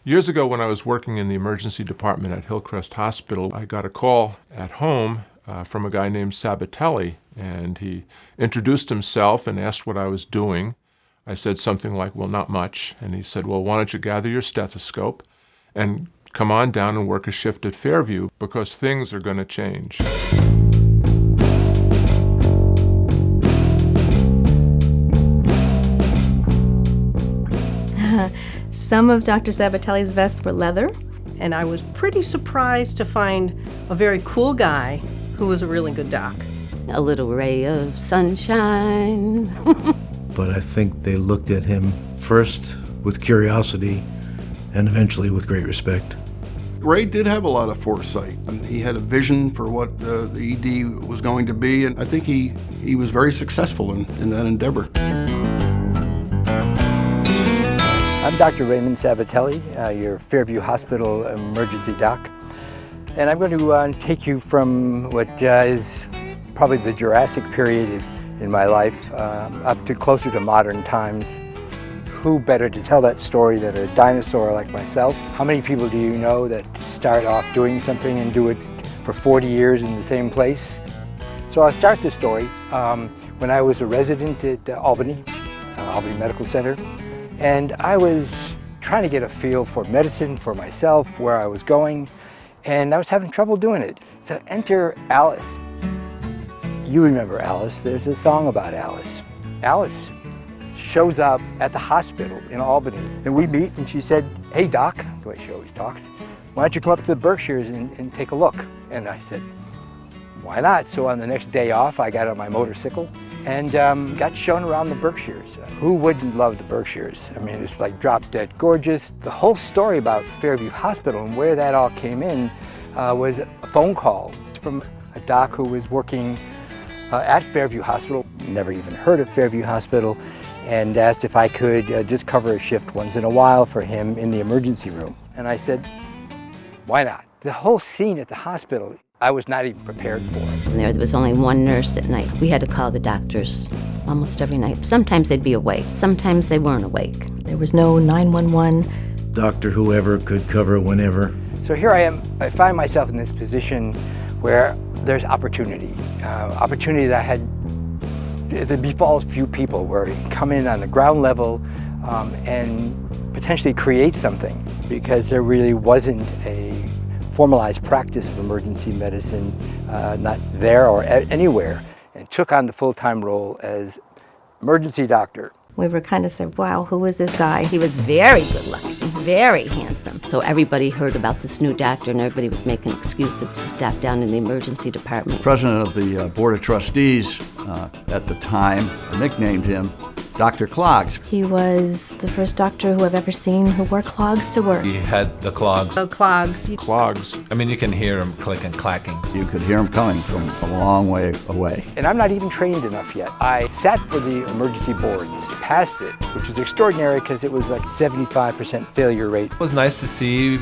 Years ago, when I was working in the emergency department at Hillcrest Hospital, I got a call at home from a guy named Sabatelli, and he introduced himself and asked what I was doing. I said something like, well, not much. And he said, well, why don't you gather your stethoscope and come on down and work a shift at Fairview, because things are going to change. Some of Dr. Sabatelli's vests were leather. And I was pretty surprised to find a very cool guy who was a really good doc. A little ray of sunshine. But I think they looked at him first with curiosity and eventually with great respect. Ray did have a lot of foresight. He had a vision for what the ED was going to be, and I think he was very successful in that endeavor. I'm Dr. Raymond Sabatelli, your Fairview Hospital emergency doc. And I'm going to take you from what is probably the Jurassic period in my life up to closer to modern times. Who better to tell that story than a dinosaur like myself? How many people do you know that start off doing something and do it for 40 years in the same place? So I'll start this story when I was a resident at Albany Medical Center. And I was trying to get a feel for medicine for myself, where I was going, and I was having trouble doing it. So enter Alice. You remember Alice, there's a song about Alice. Alice shows up at the hospital in Albany, and we meet, and she said, hey doc, the way she always talks, why don't you come up to the Berkshires and take a look? And I said, why not? So on the next day off, I got on my motorcycle and got shown around the Berkshires. Who wouldn't love the Berkshires? I mean, it's like drop dead gorgeous. The whole story about Fairview Hospital and where that all came in was a phone call from a doc who was working at Fairview Hospital, never even heard of Fairview Hospital, and asked if I could just cover a shift once in a while for him in the emergency room. And I said, why not? The whole scene at the hospital, I was not even prepared for it. There was only one nurse at night. We had to call the doctors almost every night. Sometimes they'd be awake, sometimes they weren't awake. There was no 911. Doctor whoever could cover whenever. So here I am, I find myself in this position where there's opportunity. Opportunity that befalls few people, where you come in on the ground level and potentially create something, because there really wasn't a formalized practice of emergency medicine, not there or anywhere, and took on the full-time role as emergency doctor. We were kind of said, wow, who is this guy? He was very good looking, very handsome. So everybody heard about this new doctor, and everybody was making excuses to stop down in the emergency department. President of the Board of Trustees at the time nicknamed him Dr. Clogs. He was the first doctor who I've ever seen who wore clogs to work. He had the clogs. Oh, clogs. Clogs. I mean, you can hear him click and clacking. You could hear him coming from a long way away. And I'm not even trained enough yet. I sat for the emergency boards, passed it, which was extraordinary because it was like 75% failure rate. It was nice to see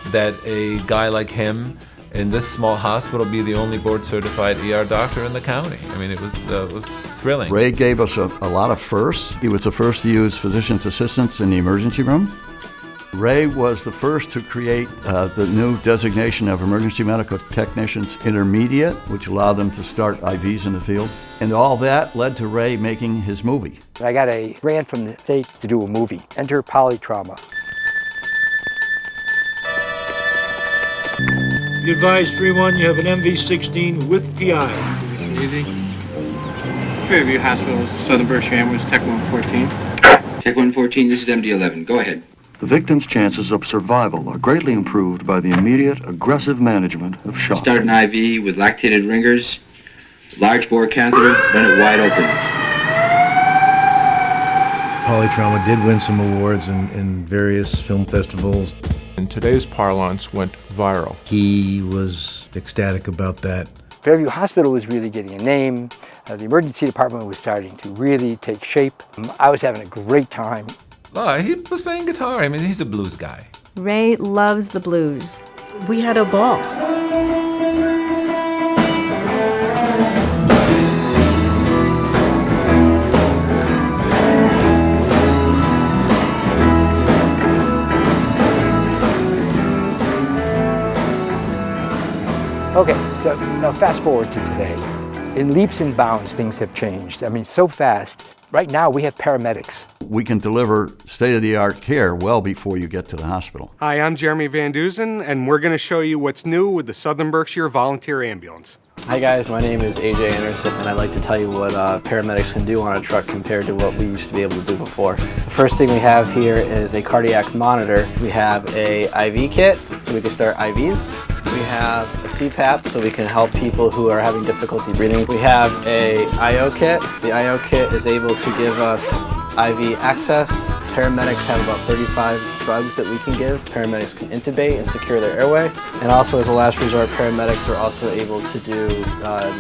that a guy like him in this small hospital be the only board-certified ER doctor in the county. I mean, it was thrilling. Ray gave us a lot of firsts. He was the first to use physician's assistants in the emergency room. Ray was the first to create the new designation of emergency medical technicians intermediate, which allowed them to start IVs in the field. And all that led to Ray making his movie. I got a grant from the state to do a movie, Enter Polytrauma. Be advised, 3-1, you have an MV-16 with PI. Easy. Fairview Hospital, Southern Berkshire Ambulance, Tech 114. Tech 114, this is MD-11. Go ahead. The victim's chances of survival are greatly improved by the immediate, aggressive management of shock. Start an IV with lactated ringers, large bore catheter, run it wide open. Polytrauma did win some awards in various film festivals. In today's parlance, went viral. He was ecstatic about that. Fairview Hospital was really getting a name. The emergency department was starting to really take shape. I was having a great time. Oh, he was playing guitar. I mean, he's a blues guy. Ray loves the blues. We had a ball. Okay, so now fast forward to today. In leaps and bounds, things have changed. I mean, so fast. Right now, we have paramedics. We can deliver state-of-the-art care well before you get to the hospital. Hi, I'm Jeremy Van Duzen, and we're going to show you what's new with the Southern Berkshire Volunteer Ambulance. Hi guys, my name is AJ Anderson, and I'd like to tell you what paramedics can do on a truck compared to what we used to be able to do before. The first thing we have here is a cardiac monitor. We have a IV kit, so we can start IVs. We have a CPAP, so we can help people who are having difficulty breathing. We have a IO kit. The IO kit is able to give us IV access. Paramedics have about 35 drugs that we can give. Paramedics can intubate and secure their airway. And also, as a last resort, paramedics are also able to do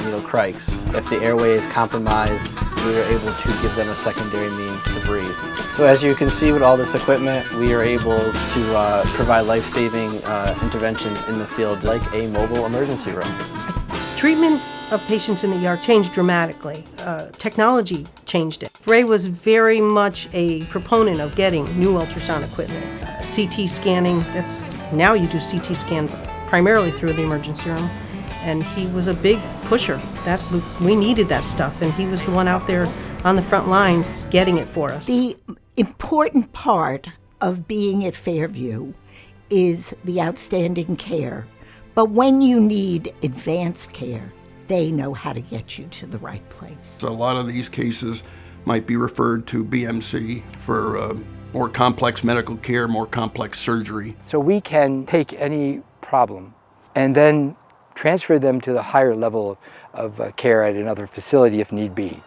needle crikes. If the airway is compromised, we are able to give them a secondary means to breathe. So as you can see with all this equipment, we are able to provide life-saving interventions in the field like a mobile emergency room. Treatment of patients in the ER changed dramatically. Technology changed it. Ray was very much a proponent of getting new ultrasound equipment. CT scanning, now you do CT scans primarily through the emergency room. And he was a big pusher. We needed that stuff, and he was the one out there on the front lines getting it for us. The important part of being at Fairview is the outstanding care. But when you need advanced care, they know how to get you to the right place. A lot of these cases might be referred to BMC for more complex medical care, more complex surgery. So we can take any problem and then transfer them to the higher level of care at another facility if need be.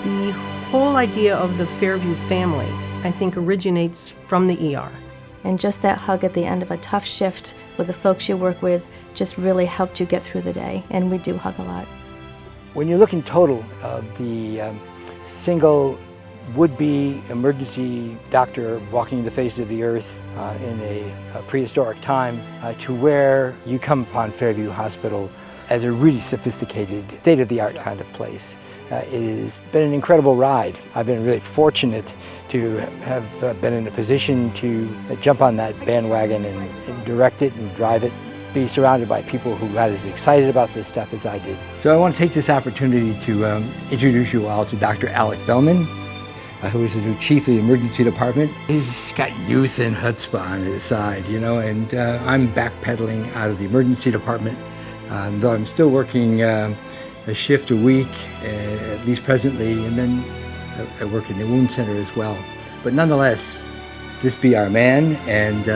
The whole idea of the Fairview family, I think, originates from the ER. And just that hug at the end of a tough shift with the folks you work with just really helped you get through the day. And we do hug a lot. When you look in total of the single would-be emergency doctor walking the face of the earth in a prehistoric time to where you come upon Fairview Hospital as a really sophisticated, state-of-the-art kind of place. It has been an incredible ride. I've been really fortunate to have been in a position to jump on that bandwagon and direct it and drive it, be surrounded by people who got as excited about this stuff as I did. So I want to take this opportunity to introduce you all to Dr. Alec Bellman, who is the new chief of the emergency department. He's got youth and chutzpah on his side, you know, and I'm backpedaling out of the emergency department, though I'm still working a shift a week, at least presently, and then I work in the wound center as well. But nonetheless, this be our man, and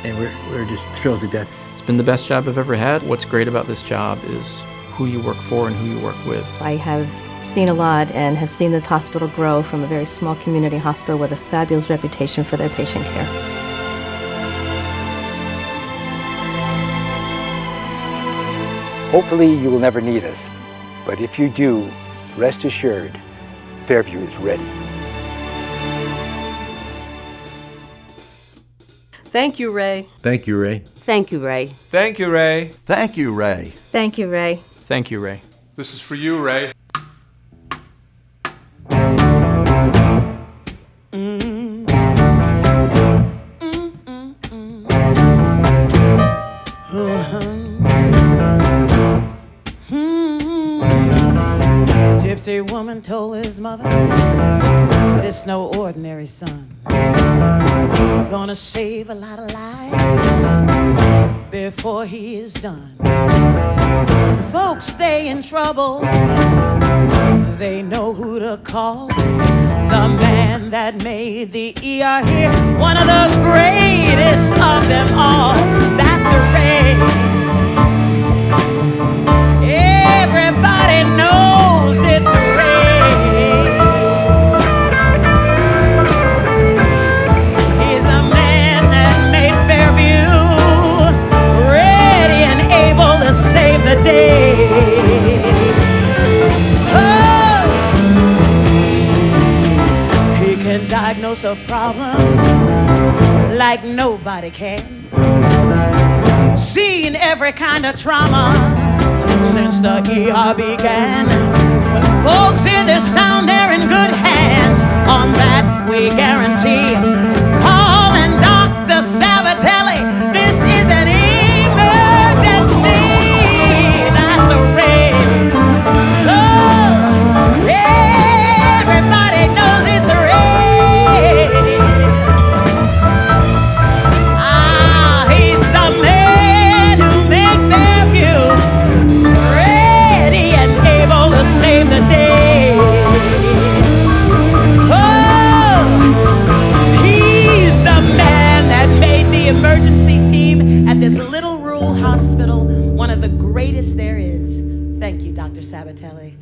we're just thrilled to death. It's been the best job I've ever had. What's great about this job is who you work for and who you work with. I have seen a lot and have seen this hospital grow from a very small community hospital with a fabulous reputation for their patient care. Hopefully you will never need us, but if you do, rest assured, Fairview is ready. Thank you, Ray. Thank you, Ray. Thank you, Ray. Thank you, Ray. Thank you, Ray. Thank you, Ray. Thank you, Ray. This is for you, Ray. Gypsy woman told his mother, this no ordinary son, gonna save a lot of lives before he is done. Folks stay in trouble, they know who to call. The man that made the ER here, one of the greatest of them all, that's Ray. Everybody knows the problem like nobody can. Seen every kind of trauma since the ER began. When folks hear this sound, they're in good hands. On that we guarantee. Calling Dr. Sabatelli. This is an emergency. That's a Ray. Oh, everybody knows it's a Ray. Ah, he's the man who made Fairview ready and able to save the day. Oh, he's the man that made the emergency team at this little rural hospital one of the greatest there is. Thank you, Dr. Sabatelli.